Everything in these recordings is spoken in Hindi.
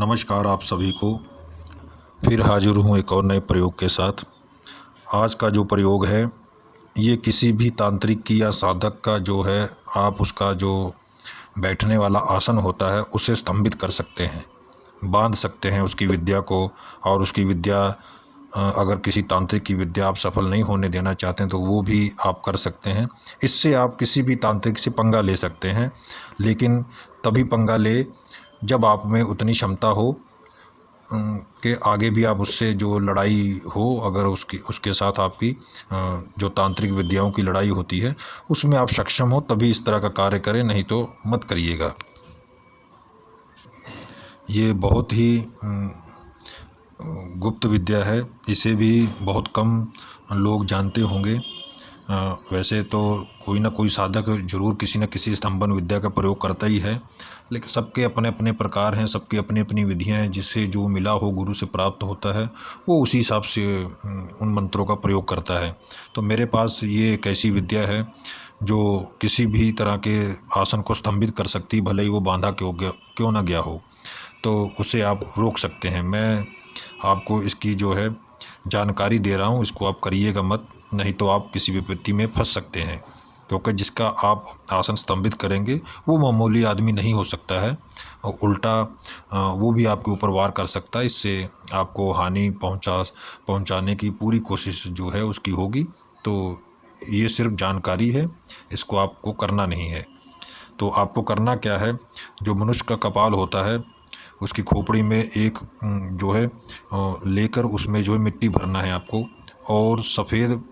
नमस्कार आप सभी को। फिर हाजिर हूँ एक और नए प्रयोग के साथ। आज का जो प्रयोग है ये किसी भी तांत्रिक की या साधक का जो है आप उसका जो बैठने वाला आसन होता है उसे स्तंभित कर सकते हैं, बांध सकते हैं उसकी विद्या को। और उसकी विद्या अगर किसी तांत्रिक की विद्या आप सफल नहीं होने देना चाहते हैं तो वो भी आप कर सकते हैं। इससे आप किसी भी तांत्रिक से पंगा ले सकते हैं, लेकिन तभी पंगा ले जब आप में उतनी क्षमता हो कि आगे भी आप उससे जो लड़ाई हो, अगर उसके साथ आपकी जो तांत्रिक विद्याओं की लड़ाई होती है उसमें आप सक्षम हो, तभी इस तरह का कार्य करें, नहीं तो मत करिएगा। ये बहुत ही गुप्त विद्या है, इसे भी बहुत कम लोग जानते होंगे। वैसे तो कोई ना कोई साधक ज़रूर किसी न किसी स्तंभन विद्या का प्रयोग करता ही है, लेकिन सबके अपने अपने प्रकार हैं, सबकी अपनी अपनी विधियाँ हैं। जिससे जो मिला हो, गुरु से प्राप्त होता है, वो उसी हिसाब से उन मंत्रों का प्रयोग करता है। तो मेरे पास ये एक ऐसी विद्या है जो किसी भी तरह के आसन को स्तंभित कर सकती, भले ही वो बांधा क्यों ना गया हो, तो उसे आप रोक सकते हैं। मैं आपको इसकी जो है जानकारी दे रहा हूँ, इसको आप करिएगा मत, नहीं तो आप किसी विपत्ति में फंस सकते हैं। क्योंकि जिसका आप आसन स्तंभित करेंगे वो मामूली आदमी नहीं हो सकता है, और उल्टा वो भी आपके ऊपर वार कर सकता है। इससे आपको हानि पहुंचाने की पूरी कोशिश जो है उसकी होगी। तो ये सिर्फ जानकारी है, इसको आपको करना नहीं है। तो आपको करना क्या है, जो मनुष्य का कपाल होता है उसकी खोपड़ी में एक जो है लेकर उसमें जो है मिट्टी भरना है आपको, और सफ़ेद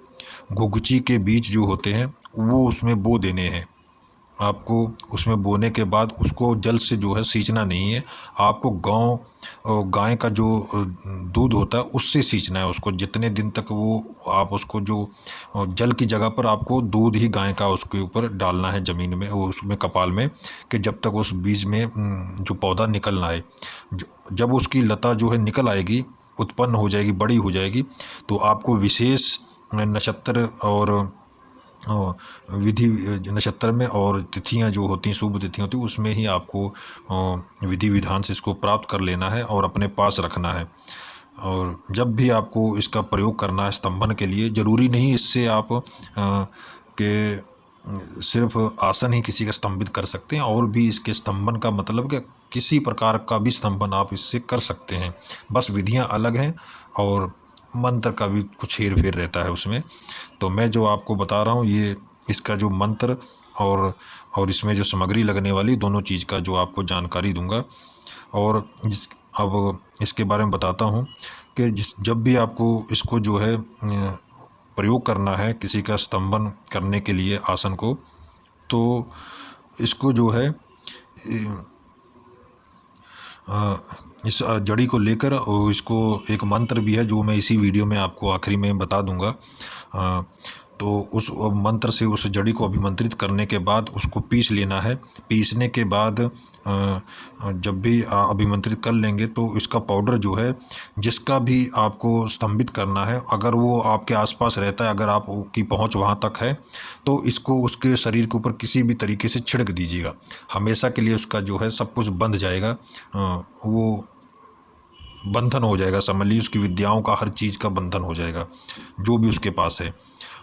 घुघची के बीज जो होते हैं वो उसमें बो देने हैं आपको। उसमें बोने के बाद उसको जल से जो है सींचना नहीं है आपको, गाय का जो दूध होता है उससे सींचना है उसको। जितने दिन तक वो आप उसको जो जल की जगह पर आपको दूध ही गाय का उसके ऊपर डालना है ज़मीन में, उसमें कपाल में, कि जब तक उस बीज में जो पौधा निकल ना आए। जब उसकी लता जो है निकल आएगी, उत्पन्न हो जाएगी, बड़ी हो जाएगी, तो आपको विशेष नक्षत्र और विधि नक्षत्र में और तिथियां जो होती हैं, शुभ तिथियां होती हैं, उसमें ही आपको विधि विधान से इसको प्राप्त कर लेना है और अपने पास रखना है। और जब भी आपको इसका प्रयोग करना है स्तंभन के लिए, ज़रूरी नहीं इससे आप के सिर्फ आसन ही किसी का स्तंभित कर सकते हैं, और भी इसके स्तंभन का मतलब कि किसी प्रकार का भी स्तंभन आप इससे कर सकते हैं। बस विधियां अलग हैं और मंत्र का भी कुछ हेर फेर रहता है उसमें। तो मैं जो आपको बता रहा हूँ ये इसका जो मंत्र और इसमें जो सामग्री लगने वाली दोनों चीज़ का जो आपको जानकारी दूंगा। और अब इसके बारे में बताता हूँ कि जब भी आपको इसको जो है प्रयोग करना है किसी का स्तंभन करने के लिए आसन को, तो इसको जो है इस जड़ी को लेकर, और इसको एक मंत्र भी है जो मैं इसी वीडियो में आपको आखिरी में बता दूंगा। तो उस मंत्र से उस जड़ी को अभिमंत्रित करने के बाद उसको पीस लेना है। पीसने के बाद जब भी अभिमंत्रित कर लेंगे तो इसका पाउडर जो है, जिसका भी आपको स्तंभित करना है, अगर वो आपके आसपास रहता है, अगर आपकी पहुंच वहां तक है, तो इसको उसके शरीर के ऊपर किसी भी तरीके से छिड़क दीजिएगा। हमेशा के लिए उसका जो है सब कुछ बंध जाएगा, वो बंधन हो जाएगा, समझ लीजिए उसकी विद्याओं का हर चीज़ का बंधन हो जाएगा जो भी उसके पास है।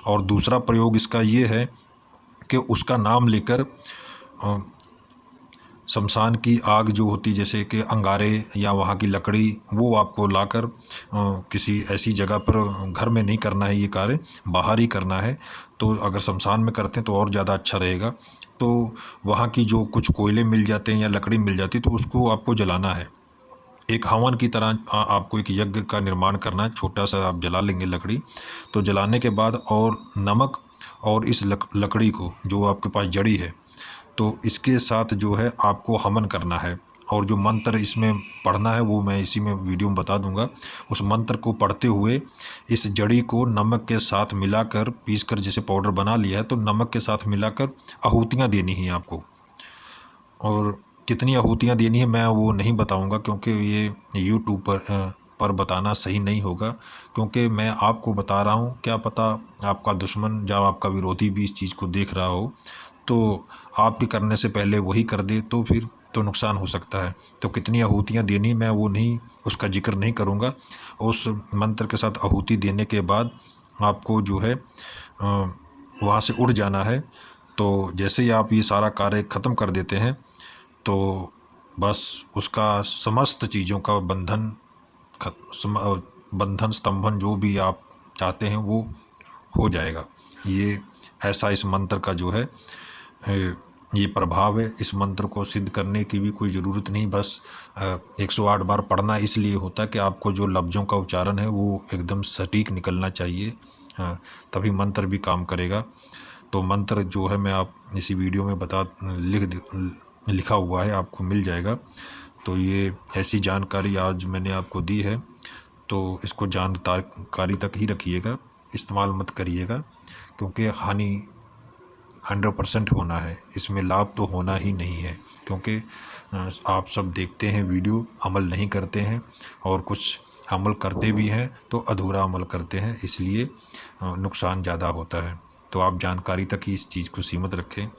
और दूसरा प्रयोग इसका ये है कि उसका नाम लेकर शमशान की आग जो होती, जैसे कि अंगारे या वहाँ की लकड़ी, वो आपको लाकर किसी ऐसी जगह पर, घर में नहीं करना है ये कार्य, बाहर ही करना है। तो अगर शमशान में करते हैं तो और ज़्यादा अच्छा रहेगा। तो वहाँ की जो कुछ कोयले मिल जाते हैं या लकड़ी मिल जाती है तो उसको आपको जलाना है, एक हवन की तरह आपको एक यज्ञ का निर्माण करना है। छोटा सा आप जला लेंगे लकड़ी, तो जलाने के बाद और नमक और इस लकड़ी को जो आपके पास जड़ी है, तो इसके साथ जो है आपको हवन करना है। और जो मंत्र इसमें पढ़ना है वो मैं इसी में वीडियो में बता दूंगा। उस मंत्र को पढ़ते हुए इस जड़ी को नमक के साथ मिलाकर, पीसकर जैसे पाउडर बना लिया है, तो नमक के साथ मिलाकर आहुतियाँ देनी है आपको। और कितनी आहुतियाँ देनी है मैं वो नहीं बताऊंगा, क्योंकि ये यूट्यूब पर बताना सही नहीं होगा। क्योंकि मैं आपको बता रहा हूँ, क्या पता आपका दुश्मन या आपका विरोधी भी इस चीज़ को देख रहा हो, तो आपके करने से पहले वही कर दे, तो फिर तो नुकसान हो सकता है। तो कितनी आहुतियाँ देनी मैं वो नहीं, उसका जिक्र नहीं करूँगा। उस मंत्र के साथ आहुति देने के बाद आपको जो है वहाँ से उड़ जाना है। तो जैसे ही आप ये सारा कार्य ख़त्म कर देते हैं तो बस उसका समस्त चीज़ों का बंधन स्तंभन जो भी आप चाहते हैं वो हो जाएगा। ये ऐसा इस मंत्र का जो है ये प्रभाव है। इस मंत्र को सिद्ध करने की भी कोई ज़रूरत नहीं, बस 108 बार पढ़ना इसलिए होता है कि आपको जो लफ्ज़ों का उच्चारण है वो एकदम सटीक निकलना चाहिए, तभी मंत्र भी काम करेगा। तो मंत्र जो है मैं आप इसी वीडियो में लिखा हुआ है, आपको मिल जाएगा। तो ये ऐसी जानकारी आज मैंने आपको दी है, तो इसको जानकारी तक ही रखिएगा, इस्तेमाल मत करिएगा, क्योंकि हानि 100% होना है, इसमें लाभ तो होना ही नहीं है। क्योंकि आप सब देखते हैं वीडियो, अमल नहीं करते हैं, और कुछ अमल करते भी हैं तो अधूरा अमल करते हैं, इसलिए नुकसान ज़्यादा होता है। तो आप जानकारी तक ही इस चीज़ को सीमित रखें।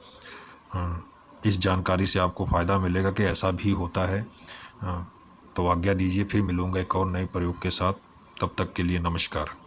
इस जानकारी से आपको फ़ायदा मिलेगा कि ऐसा भी होता है। तो आज्ञा दीजिए, फिर मिलूँगा एक और नए प्रयोग के साथ। तब तक के लिए नमस्कार।